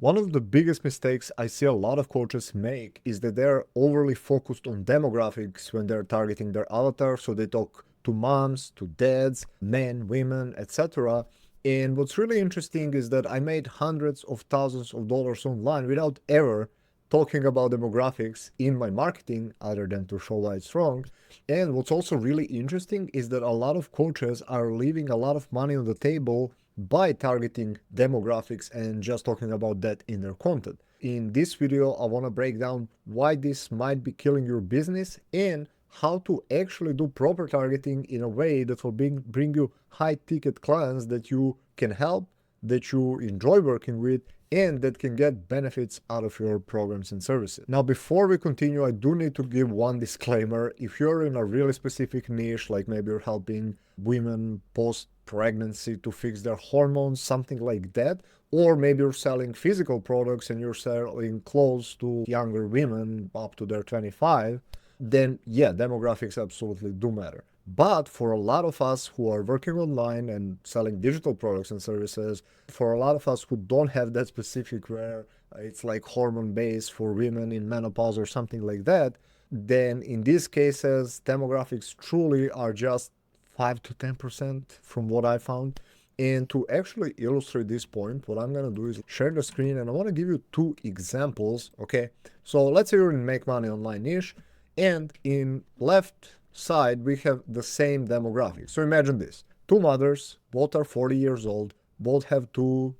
One of the biggest mistakes I see a lot of coaches make is that they're overly focused on demographics when they're targeting their avatar. So they talk to moms, to dads, men, women, etc. And what's really interesting is that I made hundreds of thousands of dollars online without ever talking about demographics in my marketing, other than to show why it's wrong. And what's also really interesting is that a lot of coaches are leaving a lot of money on the table by targeting demographics and just talking about that in their content. In this video, I want to break down why this might be killing your business and how to actually do proper targeting in a way that will bring you high ticket clients that you can help, that you enjoy working with, and that can get benefits out of your programs and services. Now, before we continue, I do need to give one disclaimer. If you're in a really specific niche, like maybe you're helping women post-pregnancy to fix their hormones, something like that, or maybe you're selling physical products and you're selling clothes to younger women up to their 25, then yeah, demographics absolutely do matter. But for a lot of us who are working online and selling digital products and services, for a lot of us who don't have that specific where it's like hormone based for women in menopause or something like that, then in these cases, demographics truly are just 5 to 10% from what I found. And to actually illustrate this point, what I'm going to do is share the screen and I want to give you two examples. Okay, so let's say you're in make money online niche, and in left side we have the same demographic. So imagine this: two mothers, both are 40 years old, both have two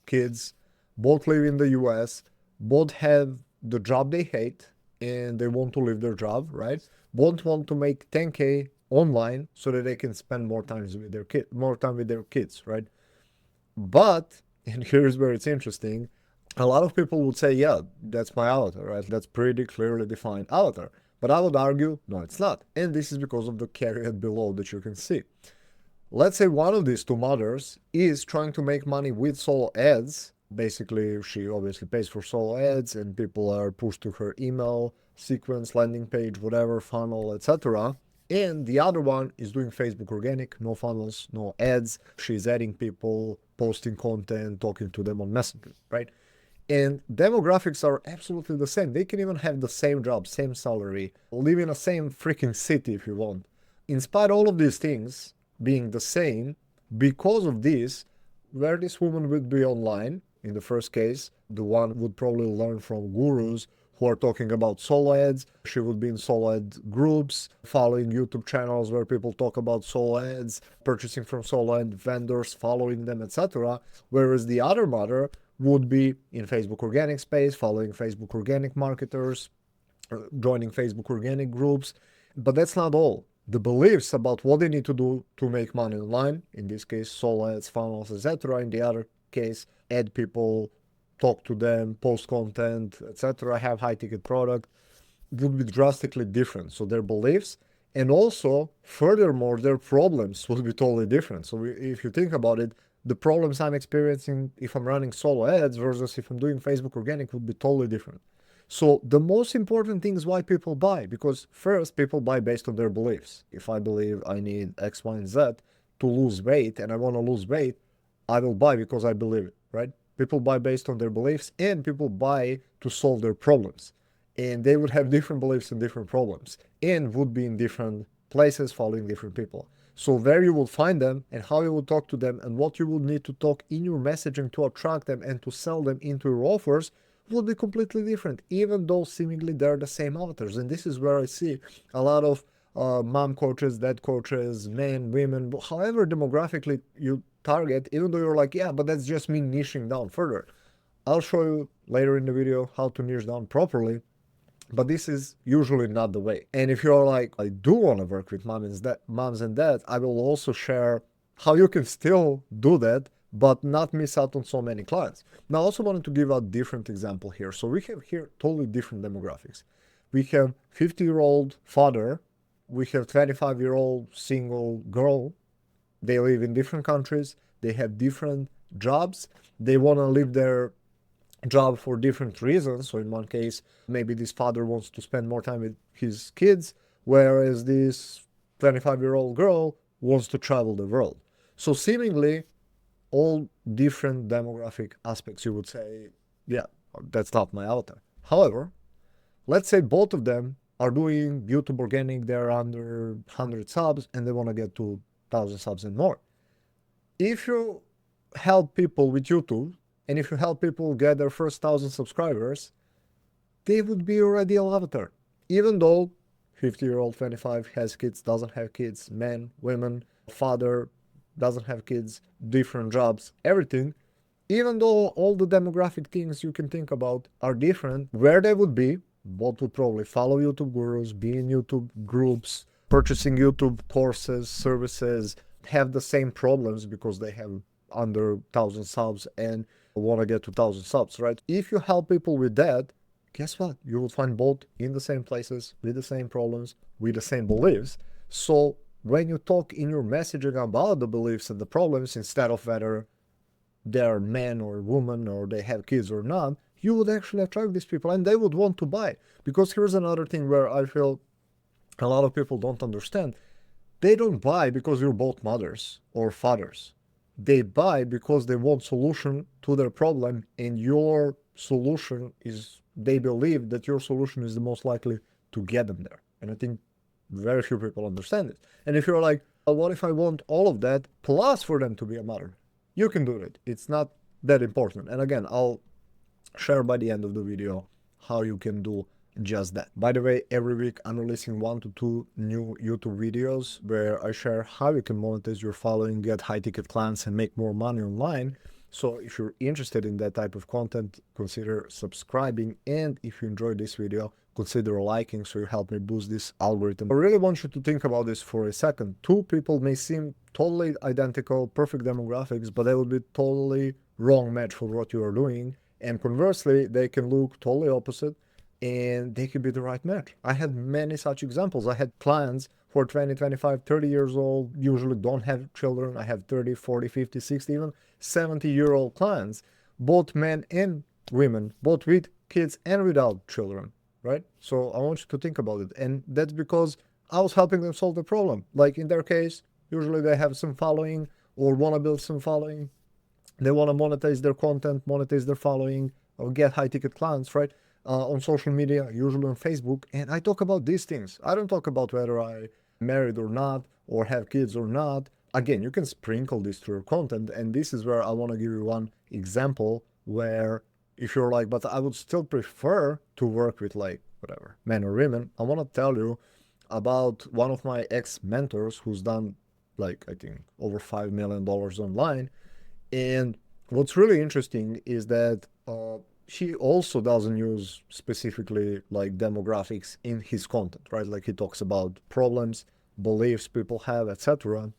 kids, both live in the US, both have the job they hate and they want to leave their job, right? Both want to make 10K online so that they can spend more time with their kids, right? But, and here's where it's interesting, a lot of people would say, yeah, that's my avatar, right? That's pretty clearly defined avatar. But I would argue, no, it's not. And this is because of the caveat below that you can see. Let's say one of these two mothers is trying to make money with solo ads. Basically, she obviously pays for solo ads and people are pushed to her email, sequence, landing page, whatever, funnel, etc. And the other one is doing Facebook organic, no funnels, no ads. She's adding people, posting content, talking to them on Messenger, right? And demographics are absolutely the same. They can even have the same job, same salary, live in the same freaking city if you want. In spite of all of these things being the same, because of this, where this woman would be online, in the first case, the one would probably learn from gurus who are talking about solo ads. She would be in solo ad groups, following YouTube channels where people talk about solo ads, purchasing from solo ad vendors, following them, etc. Whereas the other mother would be in Facebook organic space, following Facebook organic marketers, joining Facebook organic groups. But that's not all. The beliefs about what they need to do to make money online, in this case, solo ads, funnels, etc. In the other case, add people, talk to them, post content, etc., have high ticket product, would be drastically different. So their beliefs and also, furthermore, their problems would be totally different. So if you think about it, the problems I'm experiencing if I'm running solo ads versus if I'm doing Facebook organic would be totally different. So the most important thing is why people buy, because first, people buy based on their beliefs. If I believe I need X, Y, and Z to lose weight and I want to lose weight, I will buy because I believe it, right? People buy based on their beliefs and people buy to solve their problems. And they would have different beliefs and different problems and would be in different places following different people. So where you will find them and how you will talk to them and what you will need to talk in your messaging to attract them and to sell them into your offers will be completely different, even though seemingly they're the same avatars. And this is where I see a lot of mom coaches, dad coaches, men, women, however demographically you target, even though you're like, yeah, but that's just me niching down further. I'll show you later in the video how to niche down properly, but this is usually not the way. And if you're like, I do want to work with moms and dads, I will also share how you can still do that, but not miss out on so many clients. Now, I also wanted to give a different example here. So we have here totally different demographics. We have 50-year-old father, we have 25-year-old single girl. They live in different countries, they have different jobs, they want to live their job for different reasons. So in one case, maybe this father wants to spend more time with his kids, whereas this 25-year-old girl wants to travel the world. So seemingly all different demographic aspects, you would say, yeah, that's not my avatar. However, let's say both of them are doing YouTube organic, they're under 100 subs and they want to get to 1,000 subs and more. If you help people with YouTube and if you help people get their first 1,000 subscribers, they would be your ideal avatar. Even though 50-year-old 25 has kids, doesn't have kids, men, women, father, doesn't have kids, different jobs, everything, even though all the demographic things you can think about are different, where they would be, both would probably follow YouTube gurus, be in YouTube groups, purchasing YouTube courses, services, have the same problems because they have under 1,000 subs and want to get to 1,000 subs, right? If you help people with that, guess what? You will find both in the same places, with the same problems, with the same beliefs. So when you talk in your messaging about the beliefs and the problems, instead of whether they're men or women or they have kids or not, you would actually attract these people and they would want to buy. Because here's another thing where I feel a lot of people don't understand. They don't buy because you're both mothers or fathers. They buy because they want solution to their problem, and your solution is, they believe that your solution is the most likely to get them there. And I think very few people understand it. And if you're like, well, what if I want all of that plus for them to be a mother? You can do it. It's not that important. And again, I'll share by the end of the video how you can do just that. By the way, every week I'm releasing 1 to 2 new YouTube videos where I share how you can monetize your following, get high ticket clients and make more money online. So if you're interested in that type of content, consider subscribing, and if you enjoyed this video, consider liking so you help me boost this algorithm. I really want you to think about this for a second. Two people may seem totally identical, perfect demographics, but they would be totally wrong match for what you are doing. And conversely, they can look totally opposite and they could be the right match. I had many such examples. I had clients who are 20, 25, 30 years old, usually don't have children. I have 30, 40, 50, 60, even 70-year-old clients, both men and women, both with kids and without children, right? So I want you to think about it. And that's because I was helping them solve the problem. Like in their case, usually they have some following or want to build some following. They want to monetize their content, monetize their following, or get high ticket clients, right? On social media, usually on Facebook. And I talk about these things. I don't talk about whether I married or not, or have kids or not. Again, you can sprinkle this through your content. And this is where I want to give you one example where if you're like, but I would still prefer to work with like whatever, men or women. I want to tell you about one of my ex-mentors who's done like, I think over $5 million online. And what's really interesting is that he also doesn't use specifically like demographics in his content, right? Like he talks about problems, beliefs people have, etc.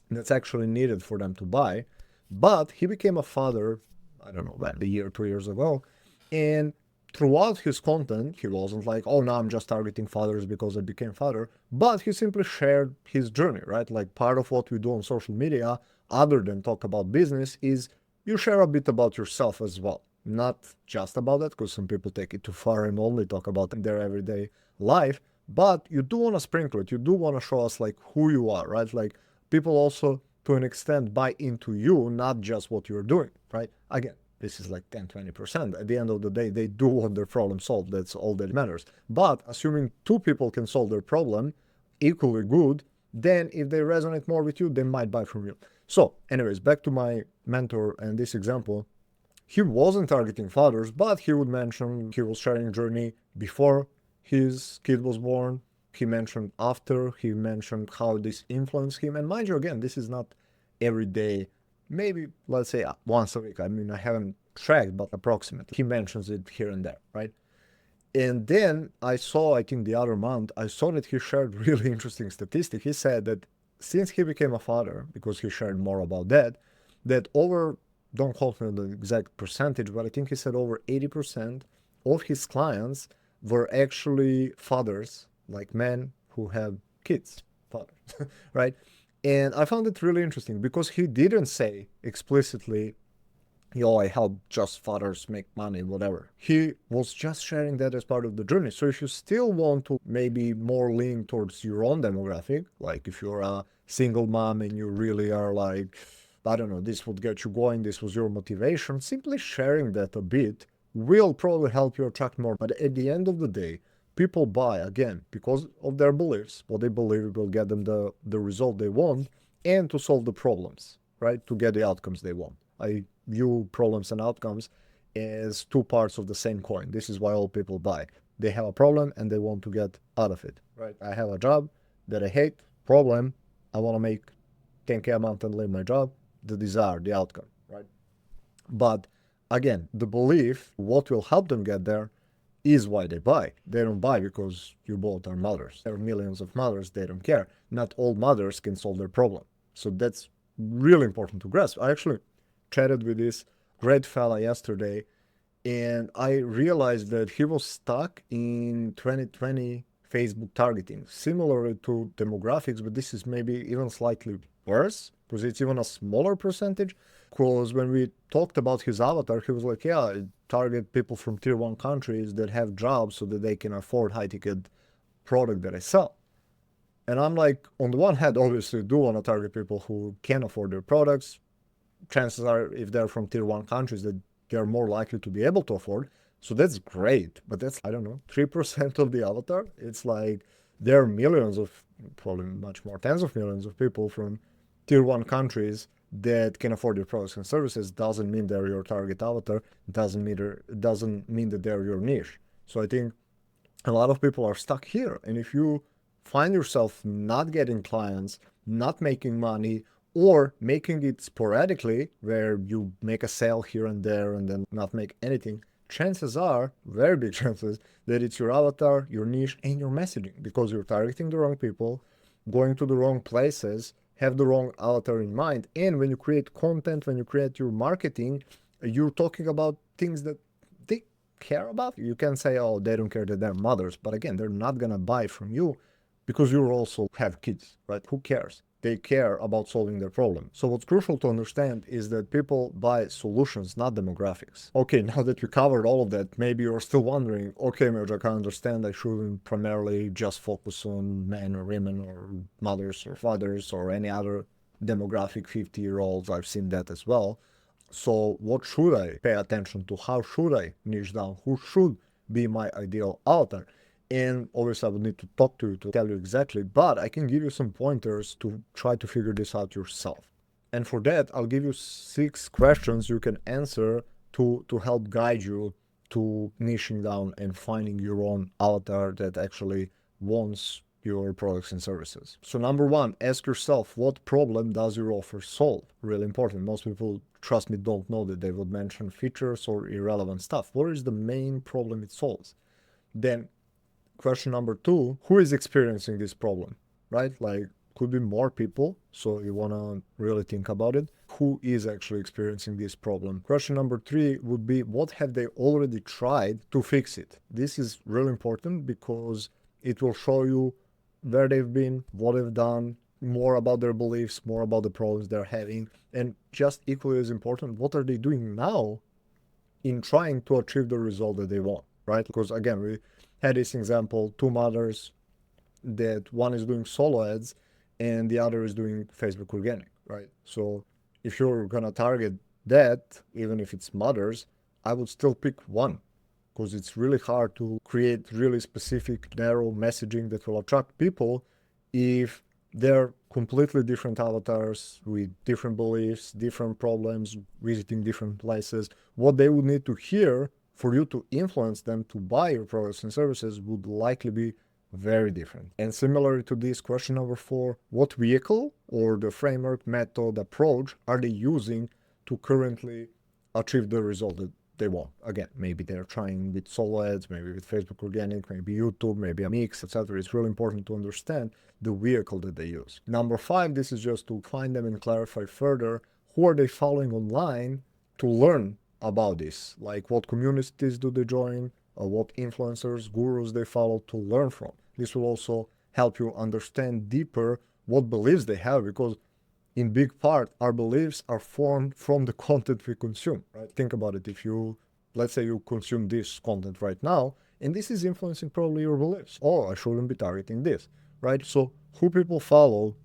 That's actually needed for them to buy. But he became a father, I don't know, about a year, 2 years ago. And throughout his content, he wasn't like, oh, now I'm just targeting fathers because I became father. But he simply shared his journey, right? Like part of what we do on social media, other than talk about business, is you share a bit about yourself as well. Not just about that, because some people take it too far and only talk about their everyday life. But you do want to sprinkle it. You do want to show us like who you are, right? Like people also, to an extent, buy into you, not just what you're doing, right? Again, this is like 10-20%. At the end of the day, they do want their problem solved. That's all that matters. But assuming two people can solve their problem equally good, then if they resonate more with you, they might buy from you. So anyways, back to my mentor and this example. He wasn't targeting fathers, but he would mention he was sharing journey before his kid was born. He mentioned after, he mentioned how this influenced him. And mind you, again, this is not every day, maybe let's say once a week. I mean, I haven't tracked, but approximately. He mentions it here and there, right? And then I saw, I think the other month, I saw that he shared really interesting statistic. He said that since he became a father, because he shared more about that, that over, don't quote me on the exact percentage, but I think he said over 80% of his clients were actually fathers, like men who have kids, fathers, right? And I found it really interesting because he didn't say explicitly, yo, I help just fathers make money, whatever. He was just sharing that as part of the journey. So if you still want to maybe more lean towards your own demographic, like if you're a single mom and you really are like, I don't know, this would get you going, this was your motivation, simply sharing that a bit will probably help you attract more. But at the end of the day, people buy, again, because of their beliefs. What they believe will get them the result they want and to solve the problems, right? To get the outcomes they want. I view problems and outcomes as two parts of the same coin. This is why all people buy. They have a problem and they want to get out of it, right? I have a job that I hate, problem, I want to make 10K a month and leave my job, the desire, the outcome, right? But again, the belief, what will help them get there, is why they buy. They don't buy because you both are mothers. There are millions of mothers, they don't care. Not all mothers can solve their problem. So that's really important to grasp. I actually chatted with this great fella yesterday, and I realized that he was stuck in 2020 Facebook targeting, similar to demographics, but this is maybe even slightly worse because it's even a smaller percentage. Because when we talked about his avatar, he was like, yeah, I target people from tier 1 countries that have jobs so that they can afford high ticket product that I sell. And I'm like, on the one hand, obviously do want to target people who can afford their products. Chances are, if they're from tier 1 countries, that they're more likely to be able to afford. So that's great. But that's, I don't know, 3% of the avatar. It's like there are millions of, probably much more, tens of millions of people from tier 1 countries that can afford your products and services. Doesn't mean they're your target avatar. Doesn't mean that they're your niche. So I think a lot of people are stuck here. And if you find yourself not getting clients, not making money, or making it sporadically, where you make a sale here and there and then not make anything, chances are, very big chances, that it's your avatar, your niche, and your messaging, because you're targeting the wrong people, going to the wrong places, have the wrong avatar in mind. And when you create content, when you create your marketing, you're talking about things that they care about. You can say, oh, they don't care that they're mothers, but again, they're not gonna buy from you because you also have kids, right? Who cares? They care about solving their problem. So what's crucial to understand is that people buy solutions, not demographics. Okay, now that we covered all of that, maybe you're still wondering, okay, Miodrag, I understand I shouldn't primarily just focus on men or women or mothers or fathers or any other demographic 50-year-olds. I've seen that as well. So what should I pay attention to? How should I niche down? Who should be my ideal avatar? And obviously I would need to talk to you to tell you exactly, but I can give you some pointers to try to figure this out yourself. And for that, I'll give you 6 questions you can answer to help guide you to niching down and finding your own avatar that actually wants your products and services. So number 1, ask yourself, what problem does your offer solve? Really important. Most people, trust me, don't know that. They would mention features or irrelevant stuff. What is the main problem it solves? Then question number 2, who is experiencing this problem, right? Like, could be more people, so you want to really think about it. Who is actually experiencing this problem? Question number 3 would be, what have they already tried to fix it? This is really important because it will show you where they've been, what they've done, more about their beliefs, more about the problems they're having, and just equally as important, what are they doing now in trying to achieve the result that they want, right? Because again, we had this example, 2 mothers that one is doing solo ads and the other is doing Facebook organic, right? So if you're gonna target that, even if it's mothers, I would still pick one, because it's really hard to create really specific, narrow messaging that will attract people if they're completely different avatars with different beliefs, different problems, visiting different places. What they would need to hear for you to influence them to buy your products and services would likely be very different. And similar to this, question number 4, what vehicle or the framework, method, approach are they using to currently achieve the result that they want? Again, maybe they're trying with solo ads, maybe with Facebook organic, maybe YouTube, maybe a mix, etc. It's really important to understand the vehicle that they use. Number 5, this is just to find them and clarify further, who are they following online to learn about this? Like, what communities do they join, what influencers, gurus they follow to learn from. This will also help you understand deeper what beliefs they have, because in big part, our beliefs are formed from the content we consume, right? Think about it. If you, let's say you consume this content right now, and this is influencing probably your beliefs. Oh, I shouldn't be targeting this, right? So who people follow,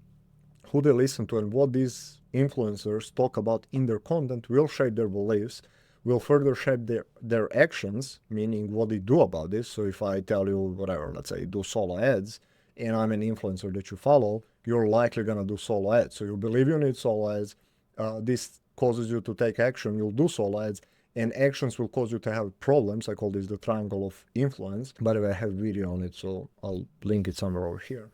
who they listen to, and what these influencers talk about in their content will shape their beliefs, will further shape their actions, meaning what they do about this. So if I tell you whatever, let's say do solo ads, and I'm an influencer that you follow, you're likely gonna do solo ads. So you believe you need solo ads. This causes you to take action. You'll do solo ads, and actions will cause you to have problems. I call this the triangle of influence. By the way, I have a video on it, so I'll link it somewhere over here.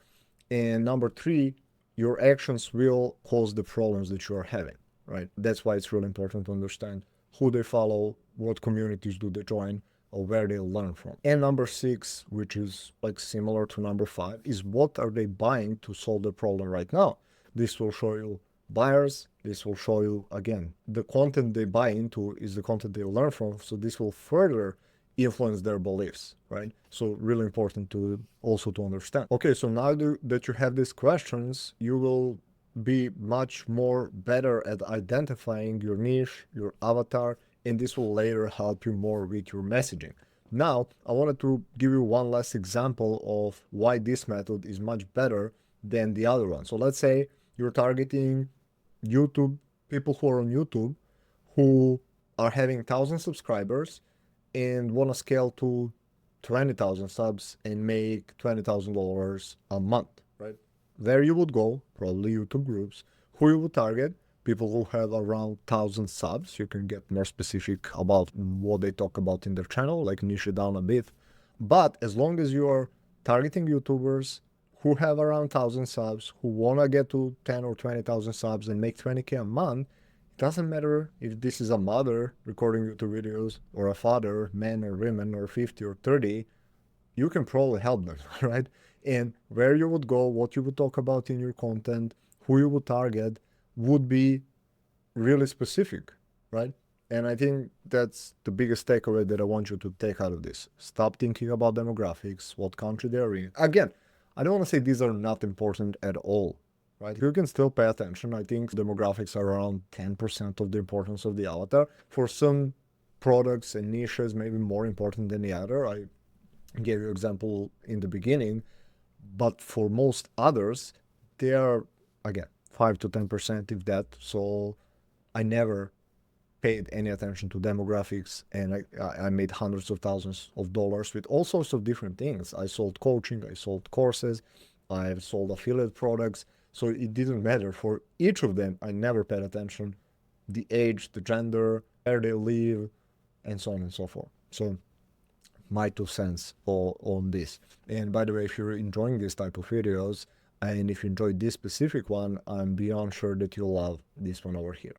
And number three, your actions will cause the problems that you are having, right? That's why it's really important to understand who they follow, what communities do they join, or where they learn from. And number six, which is like similar to number five, is what are they buying to solve the problem right now? This will show you buyers. This will show you, again, the content they buy into is the content they learn from. So this will further influence their beliefs, right? So really important to also to understand. Okay, so now that you have these questions, you will be much more better at identifying your niche, your avatar, and this will later help you more with your messaging. Now, I wanted to give you one last example of why this method is much better than the other one. So let's say you're targeting YouTube, people who are on YouTube, who are having 1,000 subscribers and want to scale to 20,000 subs and make $20,000 a month, right? There you would go, probably YouTube groups. Who you would target? People who have around 1,000 subs. You can get more specific about what they talk about in their channel, like niche it down a bit. But as long as you are targeting YouTubers who have around 1,000 subs, who want to get to 10 or 20,000 subs and make 20K a month, it doesn't matter if this is a mother recording YouTube videos or a father, man or women, or 50 or 30, you can probably help them, right? And where you would go, what you would talk about in your content, who you would target would be really specific, right? And I think that's the biggest takeaway that I want you to take out of this. Stop thinking about demographics, what country they're in. Again, I don't want to say these are not important at all, right? You can still pay attention. I think demographics are around 10% of the importance of the avatar. For some products and niches, maybe more important than the other. I gave you an example in the beginning, but for most others, they are, again, 5 to 10%, if that. So I never paid any attention to demographics, and I made hundreds of thousands of dollars with all sorts of different things. I sold coaching, I sold courses, I've sold affiliate products. So it didn't matter. For each of them, I never paid attention. The age, the gender, where they live, and so on and so forth. So my 2 cents on this. And by the way, if you're enjoying this type of videos, and if you enjoyed this specific one, I'm beyond sure that you'll love this one over here.